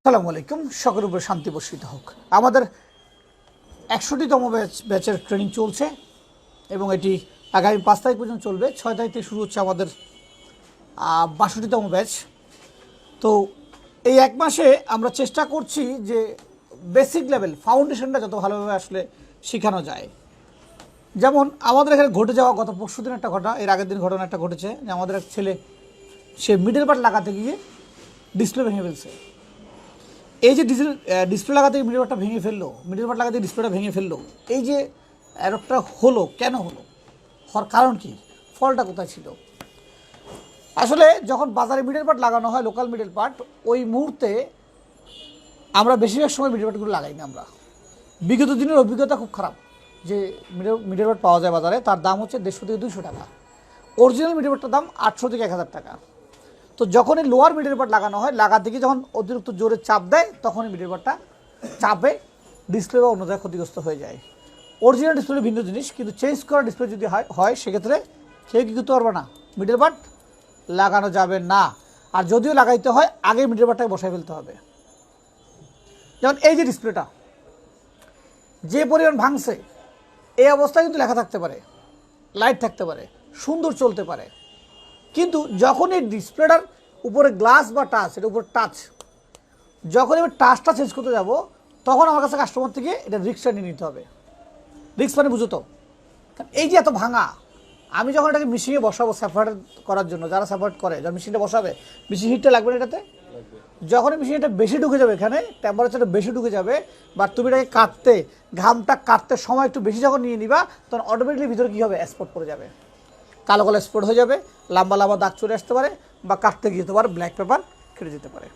আসসালামু আলাইকুম, সকলের উপরে শান্তি বর্ষিত হোক। আমাদের ৬১তম ব্যাচের ট্রেনিং চলছে এবং এটি আগামী ৫ তারিখ পর্যন্ত চলবে। ৬ তারিখ থেকে শুরু হচ্ছে আমাদের ৬২তম ব্যাচ। তো এই এক মাসে আমরা চেষ্টা করছি যে বেসিক লেভেল ফাউন্ডেশনটা যত ভালোভাবে আসলে শেখানো যায়। যেমন আমাদের এখানে ঘটে যাওয়া গত পরশুদিন একটা ঘটনা, এর আগের দিন ঘটনা একটা ঘটেছে যে আমাদের এক ছেলে সে মিডল পার্ট লাগাতে গিয়ে ডিসপ্লে ভেঙে ফেলছে। এই যে ডিসপ্লে লাগাতে মিডল পার্টটা ভেঙে ফেললো, মিডল পার্ট লাগাতে ডিসপ্লেটা ভেঙে ফেললো, এই যে এরকটা হলো কেন হলো, হওয়ার কারণ কি, ফলটা কোথায় ছিল? আসলে যখন বাজারে মিডল পার্ট লাগানো হয়, লোকাল মিডল পার্ট, ওই মুহূর্তে আমরা বেশিরভাগ সময় মিডল পার্টগুলো লাগাই না। আমরা বিগত দিনের অভিজ্ঞতা খুব খারাপ যে মিডল পার্ট পাওয়া যায় বাজারে, তার দাম হচ্ছে 150 থেকে 200 টাকা। অরিজিনাল মিডল পার্টটার দাম 800 থেকে 1000 টাকা। তো যখন এই লোয়ার মিডল পার্ট লাগানো হয়, লাগাতে গিয়ে যখন অতিরিক্ত জোরে চাপ দেয়, তখন এই মিডল পার্টটা চাপে ডিসপ্লে বা অন্য জায়গায় ক্ষতিগ্রস্ত হয়ে যায়। অরিজিনাল ডিসপ্লে ভিন্ন জিনিস, কিন্তু চেঞ্জ করা ডিসপ্লে যদি হয় সেক্ষেত্রে কেউ কী করতে পারবে না, মিডল পার্ট লাগানো যাবে না। আর যদিও লাগাইতে হয়, আগে মিডল পার্টটাকে বসায় ফেলতে হবে। যেমন এই যে ডিসপ্লেটা যে পরিমাণ ভাঙছে, এই অবস্থায় কিন্তু লেখা থাকতে পারে, লাইট থাকতে পারে, সুন্দর চলতে পারে, কিন্তু যখন এই ডিসপ্লেটার উপরে গ্লাস বা টাচ, এটার উপরে টাচ, যখন আমি টাচটা চেঞ্জ করতে যাব, তখন আমার কাছে কাস্টমার থেকে এটা রিক্সটা নিয়ে নিতে হবে। রিক্স মানে বুঝো তো, এই যে এত ভাঙা, আমি যখন এটাকে মেশিনে বসাবো সেপারেট করার জন্য, যারা সেপারেট করে, যারা মেশিনটা বসাবে, মেশিন হিটটা লাগবে না এটাতে। যখন মেশিনটা বেশি ঢুকে যাবে, এখানে টেম্পারেচারটা বেশি ঢুকে যাবে, বা তুমি এটাকে কাটতে, ঘামটা কাটতে সময় একটু বেশি যখন নিয়ে নিবা, তখন অটোমেটিকলি ভিতরে কী হবে, স্পট পড়ে যাবে, কালো কালো স্পট হয়ে যাবে, লম্বা লম্বা দাগ চলে আসতে পারে, বা কাটতে গিয়ে যেতে পারে ব্ল্যাক পেপার কেটে যেতে পারে।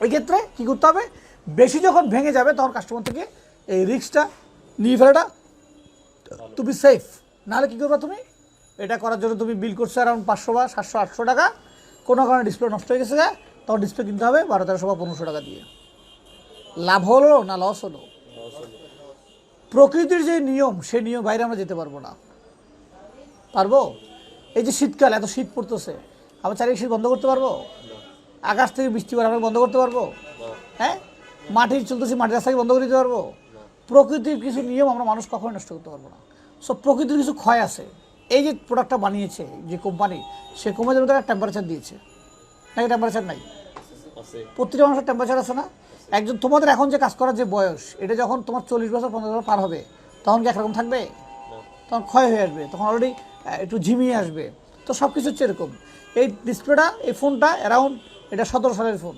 ওই ক্ষেত্রে কী করতে হবে, বেশি যখন ভেঙে যাবে তখন কাস্টমার থেকে এই রিস্কটা নিয়ে ফেলাটা তুমি সেফ। নাহলে কী করবা, তুমি এটা করার জন্য তুমি বিল করছো অ্যারাউন্ড 500 বা 700 800 টাকা, কোনো কারণে ডিসপ্লে নষ্ট হয়ে গেছে, তখন ডিসপ্লে কিনতে হবে 1200 বা 1500 টাকা দিয়ে। লাভ হলো না লস হলো? প্রকৃতির যে নিয়ম, সেই নিয়ম বাইরে আমরা যেতে পারবো না। পারবো? এই যে শীতকাল, এত শীত পড়তেছে, আমরা চারিদিকে শীত বন্ধ করতে পারবো? আকাশ থেকে বৃষ্টি পড়ে আমরা বন্ধ করতে পারবো? হ্যাঁ, মাটি চলতেছি, মাটির রাস্তাকে বন্ধ করে দিতে পারবো? প্রকৃতির কিছু নিয়ম আমরা মানুষ কখনোই নষ্ট করতে পারবো না। সো প্রকৃতির কিছু ক্ষয় আছে। এই যে প্রোডাক্টটা বানিয়েছে যে কোম্পানি, সে কোম্পানির মধ্যে একটা টেম্পারেচার দিয়েছে, নাকি টেম্পারেচার নাই? প্রতিটা মানুষের টেম্পারেচার আছে না? একজন তোমাদের এখন যে কাজ করার যে বয়স, এটা যখন তোমার 40 বছর 50 বছর পার হবে, তখন কি একরকম থাকবে? তখন ক্ষয় হয়ে আসবে, তখন অলরেডি একটু ঝিমিয়ে আসবে। তো সব কিছু হচ্ছে এরকম। এই ডিসপ্লেটা, এই ফোনটা অ্যারাউন্ড, এটা 17 সালের ফোন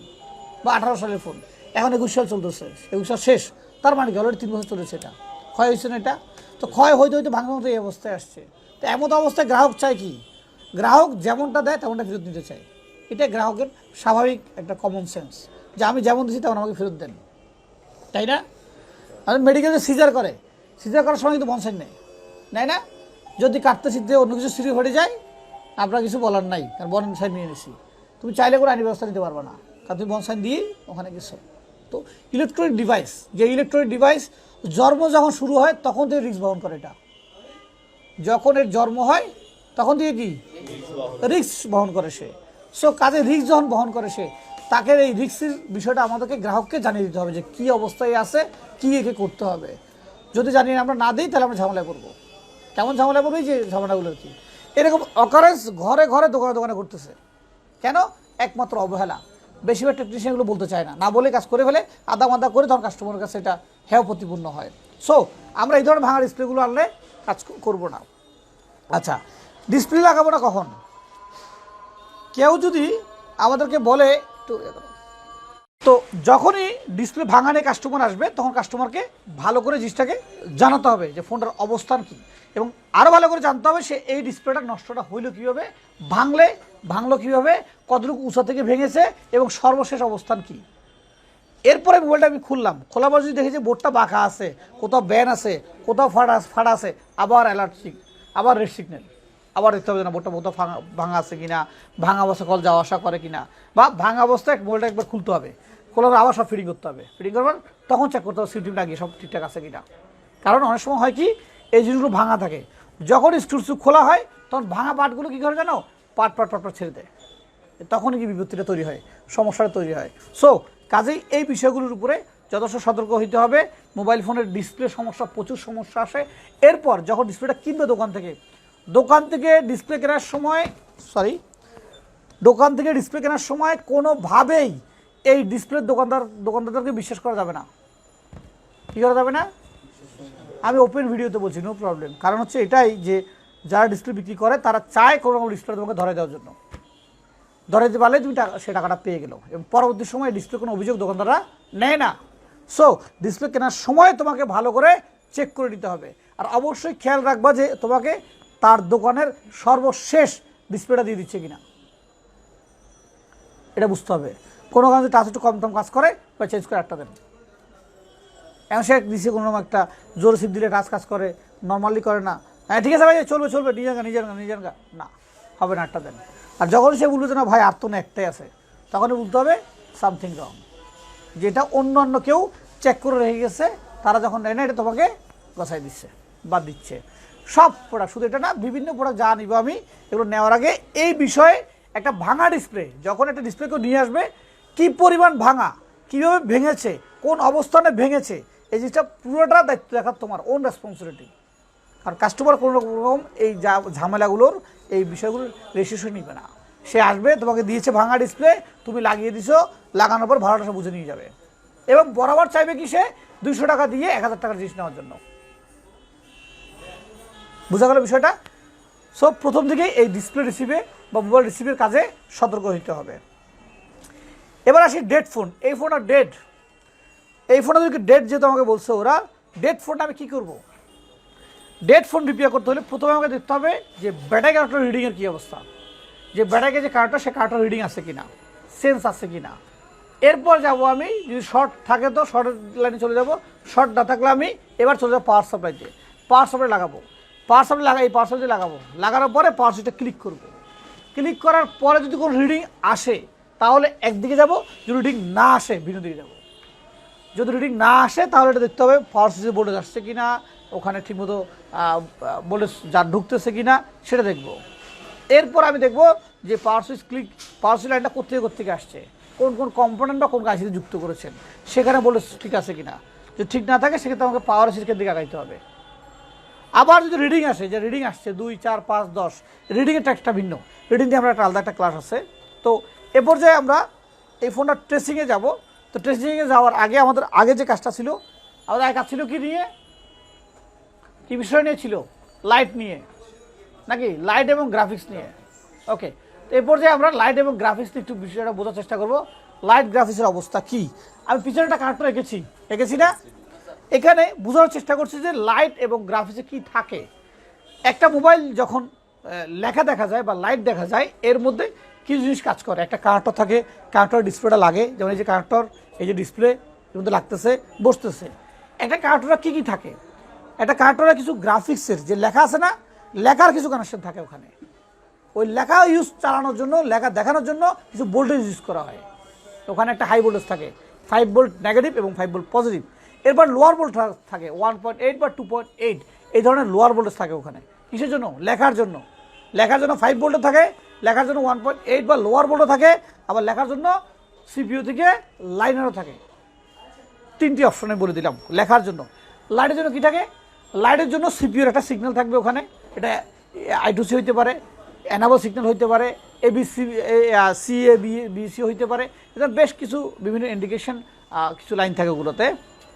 বা 18 সালের ফোন, এখন 21 সাল চলতেছে, 21 সাল শেষ, তার মানে কি অলরেডি 3 বছর চলেছে। এটা ক্ষয় হয়েছে না? এটা তো ক্ষয় হইতে হইতে ভাঙার মতো এই অবস্থায় আসছে। তো এমন অবস্থায় গ্রাহক চায় কি, গ্রাহক যেমনটা দেয় তেমনটা ফেরত নিতে চায়। এটা গ্রাহকের স্বাভাবিক একটা কমন সেন্স, যে আমি যেমন দিচ্ছি তেমন আমাকে ফেরত দেন, তাই না? আর মেডিকেলে সিজার করে, সিজার করার সময় কিন্তু বনসাইন নেয় না? যদি কাটতে সিদ্ধে অন্য কিছু সিঁড়ি ঘটে যায়, আপনার কিছু বলার নাই, কারণ বনসাইন নিয়ে নিছি। তুমি চাইলে করে আইনি ব্যবস্থা নিতে পারবে না, কারণ তুমি বনসাইন দিয়ে ওখানে গেছো। তো ইলেকট্রনিক ডিভাইস, যে ইলেকট্রনিক ডিভাইস জন্ম যখন শুরু হয় তখন থেকে রিস্ক বহন করে। এটা যখন এর জন্ম হয় তখন থেকে কি রিস্ক বহন করে সে। সো কাজে রিস্ক যখন বহন করে সে, তাকে এই রিস্কের বিষয়টা আমাদেরকে গ্রাহককে জানিয়ে দিতে হবে যে কী অবস্থায় আছে, কী একে করতে হবে। যদি জানিয়ে আমরা না দিই, তাহলে আমরা ঝামেলায় পড়বো। কেমন ঝামেলায় পড়বো? যে ঝামেলাগুলো কি, এরকম অকারেন্স ঘরে ঘরে দোকানে দোকানে ঘটতেছে। কেন? একমাত্র অবহেলা। বেশিরভাগ টেকনিশিয়ানগুলো বলতে চায় না, না বলে কাজ করে ফেলে, আদা মাদা করে, তখন কাস্টমারের কাছে এটা হেয় প্রতিপূর্ণ হয়। সো আমরা এই ধরনের ভাঙা ডিসপ্লেগুলো আনলে কাজ করবো না। আচ্ছা, ডিসপ্লে লাগাবো না কখন? কেউ যদি আমাদেরকে বলে, তো যখনই ডিসপ্লে ভাঙানে কাস্টমার আসবে, তখন কাস্টমারকে ভালো করে জিনিসটাকে জানাতে হবে যে ফোনটার অবস্থান কী, এবং আরও ভালো করে জানতে হবে সে এই ডিসপ্লেটা নষ্টটা হইলো কীভাবে, ভাঙলো কীভাবে, কতটুকু উঁচা থেকে ভেঙেছে, এবং সর্বশেষ অবস্থান কী। এরপরে মোবাইলটা আমি খুললাম, খোলার পর যদি দেখি যে বোর্ডটা বাঁকা আছে, কোথাও ব্যান আছে, কোথাও ফাটা আছে, আবার অ্যালার্ট আবার রেড সিগন্যাল, আবার দেখতে হবে না বোর্ডটা কোথাও ভাঙা আছে কিনা, ভাঙা অবস্থায় কল যাওয়া আসা করে কিনা, বা ভাঙা অবস্থায় মোবাইলটা একবার খুলতে হবে, খোলার আবার সব ফিটিং করতে হবে, ফিটিং করবার তখন চেক করতে হবে সিটিংটা গিয়ে সব ঠিকঠাক আছে কিনা। কারণ অনেক সময় হয় কি, এই জিনিসগুলো ভাঙা থাকে, যখন স্ক্রু খোলা হয় তখন ভাঙা পার্টগুলো কী করে জানো, পাট ছেড়ে দেয়, তখনই কি বিপত্তিটা তৈরি হয়, সমস্যাটা তৈরি হয়। সো কাজেই এই বিষয়গুলোর উপরে যথেষ্ট সতর্ক হইতে হবে। মোবাইল ফোনের ডিসপ্লে সমস্যা, প্রচুর সমস্যা আসে। এরপর যখন ডিসপ্লেটা কিনবে দোকান থেকে ডিসপ্লে কেনার সময় কোনোভাবেই এই ডিসপ্লে দোকানদারকে বিশ্বাস করা যাবে না। কী করা যাবে না? আমি ওপেন ভিডিওতে বলছি, নো প্রবলেম। কারণ হচ্ছে এটাই যে যারা ডিসপ্লে বিক্রি করে তারা চায় কোনো ডিসপ্লে তোমাকে ধরে দেওয়ার জন্য, ধরে দিতে পারলে তুমি সে টাকাটা পেয়ে গেলো, এবং পরবর্তী সময় ডিসপ্লে কোনো অভিযোগ দোকানদাররা নেয় না। সো ডিসপ্লে কেনার সময় তোমাকে ভালো করে চেক করে নিতে হবে। আর অবশ্যই খেয়াল রাখবা যে তোমাকে তার দোকানের সর্বশেষ ডিসপ্লেটা দিয়ে দিচ্ছে কিনা, এটা বুঝতে হবে। কোনো কারণে টাচ একটু কম কাজ করে বা চেঞ্জ করে একটা দেন। এখন সে দিচ্ছে কোনো একটা জোর সিপ দিলে টাচ কাজ করে, নর্মালি করে না, হ্যাঁ ঠিক আছে ভাই চলবে নিজের গা না, হবে না, একটা দেন। আর যখন সে বলবে যে না ভাই আর তো না একটাই আছে, তখনই বলতে হবে সামথিং রং, যেটা অন্য কেউ চেক করে রেখে গেছে, তারা যখন নেয় না এটা তোমাকে গছাই দিচ্ছে, বাদ দিচ্ছে। সব প্রোডাক্ট, শুধু এটা না, বিভিন্ন প্রোডাক্ট যা নিব আমি এগুলো নেওয়ার আগে এই বিষয়ে একটা ভাঙা ডিসপ্লে, যখন একটা ডিসপ্লে কেউ নিয়ে আসবে, কী পরিমাণ ভাঙা, কীভাবে ভেঙেছে, কোন অবস্থানে ভেঙেছে, এই জিনিসটা পুরোটা দায়িত্ব দেখার তোমার ওন রেসপন্সিবিলিটি। আর কাস্টমার কোনো রকম এই ঝামেলাগুলোর, এই বিষয়গুলোর রেজিস্ট্রেশন নিবে না। সে আসবে, তোমাকে দিয়েছে ভাঙা ডিসপ্লে, তুমি লাগিয়ে দিছো, লাগানোর পর ভাড়াটা সে বুঝে নিয়ে যাবে, এবং বরাবর চাইবে কি সে 200 টাকা দিয়ে 1000 টাকার জিনিস নেওয়ার জন্য। বোঝা গেল বিষয়টা? সো প্রথম থেকেই এই ডিসপ্লে রিসিভে বা মোবাইল রিসিভের কাজে সতর্ক হতে হবে। এবার আসি ডেড ফোন। এই ফোনটা ডেড, এই ফোনটা যদি ডেড যেহেতু আমাকে বলছে ওরা, ডেড ফোনটা আমি কী করবো? ডেড ফোন রিপেয়ার করতে হলে প্রথমে আমাকে দেখতে হবে যে ব্যাটারি কানেক্টর রিডিংয়ের কী অবস্থা, যে ব্যাটারিকে যে কানেক্টর, সে কানেক্টর রিডিং আছে কিনা, সেন্স আছে কিনা। এরপর যাব আমি, যদি শর্ট থাকে তো শর্টের লাইনে চলে যাব, শর্ট না থাকলে আমি এবার চলে যাবো পাওয়ার সাপ্লাইতে, পাওয়ার সাপ্লাই লাগাবো, পাওয়ার সাপ্লাই এই পাওয়ার সাপ্লাই লাগাবো, লাগানোর পরে পাওয়ার সুইচটা ক্লিক করব। ক্লিক করার পরে যদি কোনো রিডিং আসে তাহলে একদিকে যাব, যদি রিডিং না আসে ভিন্ন দিকে যাব। যদি রিডিং না আসে তাহলে এটা দেখতে হবে পাওয়ার সুইচের ভোল্টেজ আসছে কিনা, ওখানে ঠিকমতো ভোল্টেজ যা ঢুকতেছে কিনা সেটা দেখব। এরপর আমি দেখব যে পাওয়ার সুইচ লাইনটা কোথেকে আসছে, কোন কম্পোনেন্ট বা কোন কাজে যুক্ত করেছেন, সেখানে ভোল্টেজ ঠিক আছে কিনা। যদি ঠিক না থাকে সেক্ষেত্রে আমাকে পাওয়ার সুইচের দিকে আগাইতে হবে। আবার যদি রিডিং আসে, যে রিডিং আসছে 2, 4, 5, 10, রিডিংয়ের একটা ভিন্ন, রিডিং দিয়ে আমরা একটা আলাদা একটা ক্লাস আছে। তো এ পর্যায়ে আমরা এই ফোনটা ট্রেসিংয়ে যাব। তো ট্রেসিংয়ে যাওয়ার আগে আমাদের আগে যে কাজটা ছিল, আমাদের আগে কাজ ছিল কি নিয়ে, কী বিষয় নিয়ে ছিল? লাইট নিয়ে, নাকি লাইট এবং গ্রাফিক্স নিয়ে। ওকে, তো এ পর্যায়ে আমরা লাইট এবং গ্রাফিক্স নিয়ে একটু বিষয়টা বোঝার চেষ্টা করব। লাইট গ্রাফিক্সের অবস্থা কি? আমি পিছনে একটা কানেক্টর রেখেছি না, এখানে বোঝার চেষ্টা করছি যে লাইট এবং গ্রাফিক্সে কি থাকে। একটা মোবাইল যখন লেখা দেখা যায় বা লাইট দেখা যায়, এর মধ্যে কিছু জিনিস কাজ করে। একটা কানেক্টর থাকে, কানেক্টর ডিসপ্লেটা লাগে, যেমন এই যে কানেক্টর, এই যে ডিসপ্লে এর মধ্যে লাগতেছে, বসতেছে। একটা কানেক্টরে কী থাকে, একটা কানেক্টরে কিছু গ্রাফিক্সের যে লেখা আছে না, লেখার কিছু কানেকশন থাকে ওখানে। ওই লেখা চালানোর জন্য, লেখা দেখানোর জন্য কিছু ভোল্টেজ ইউজ করা হয়। ওখানে একটা হাই ভোল্টেজ থাকে, 5 ভোল্ট নেগেটিভ এবং 5 ভোল্ট পজিটিভ। এরপর লোয়ার ভোল্ট থাকে 1.8 বা 2.8, এই ধরনের লোয়ার ভোল্টেজ থাকে ওখানে। কিসের জন্য? লেখার জন্য। 5 ভোল্টে থাকে, লেখার জন্য 1.8 বা লোয়ার ভোল্টে থাকে, আবার লেখার জন্য সিপিইউ থেকে লাইনারও থাকে। 3টি অপশনে বলে দিলাম। লেখার জন্য, লাইটের জন্য কি থাকে? লাইটের জন্য সিপিইউর একটা সিগন্যাল থাকবে ওখানে, এটা I2C হইতে পারে, অ্যানাবল সিগন্যাল হইতে পারে, ABC, CA, BC হইতে পারে। এটা বেশ কিছু বিভিন্ন ইন্ডিকেশন কিছু লাইন থাকে ওগুলোতে।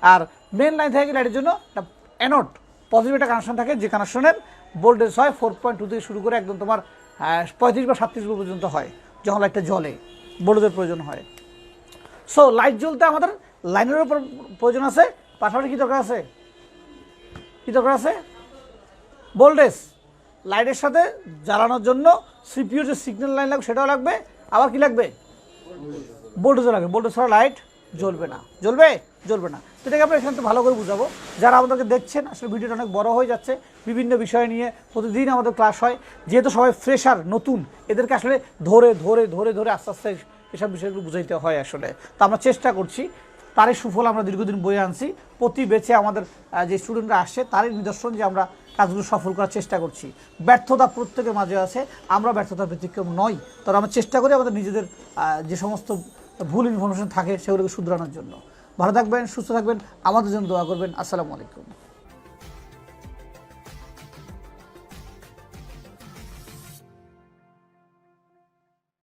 আর মেন লাইন থাকে লাইটের জন্য একটা অ্যানোড, পজিটিভ একটা কানেকশন থাকে, যে কানেকশনের ভোল্টেজ হয় 4.2 থেকে শুরু করে একদম তোমার 35 বা 37 পর্যন্ত হয়। যখন লাইটটা জ্বলে ভোল্টেজের প্রয়োজন হয়। সো লাইট জ্বলতে আমাদের লাইনের উপর প্রয়োজন আছে, পাশাপাশি কী দরকার আছে? ভোল্টেজ। লাইটের সাথে জ্বালানোর জন্য সিপিইউর যে সিগন্যাল লাইন লাগবে সেটাও লাগবে, আবার কি লাগবে? ভোল্টেজও লাগবে। ভোল্টেজ ছাড়া লাইট জ্বলবে না। তো এটাকে আমরা এখানে ভালো করে বুঝাবো। যারা আমাদেরকে দেখছেন, আসলে ভিডিওটা অনেক বড় হয়ে যাচ্ছে, বিভিন্ন বিষয় নিয়ে প্রতিদিন আমাদের ক্লাস হয়। যেহেতু সবাই ফ্রেশার, নতুন, এদেরকে আসলে ধরে আস্তে আস্তে এসব বিষয়গুলো বুঝাইতে হয় আসলে। তো আমরা চেষ্টা করছি, তারই সুফল আমরা দীর্ঘদিন বয়ে আনছি। প্রতি বেচে আমাদের যে স্টুডেন্টরা আসছে তারই নিদর্শন যে আমরা কাজগুলো সফল করার চেষ্টা করছি। ব্যর্থতা প্রত্যেকের মাঝে আছে, আমরা ব্যর্থতার ব্যতিক্রম নই। তবে আমরা চেষ্টা করি আমাদের নিজেদের যে সমস্ত ভুল ইনফরমেশন থাকে সেগুলোকে শুধরানোর জন্য। ভালো থাকবেন, সুস্থ থাকবেন, আমাদের জন্য দোয়া করবেন। আসসালামু আলাইকুম।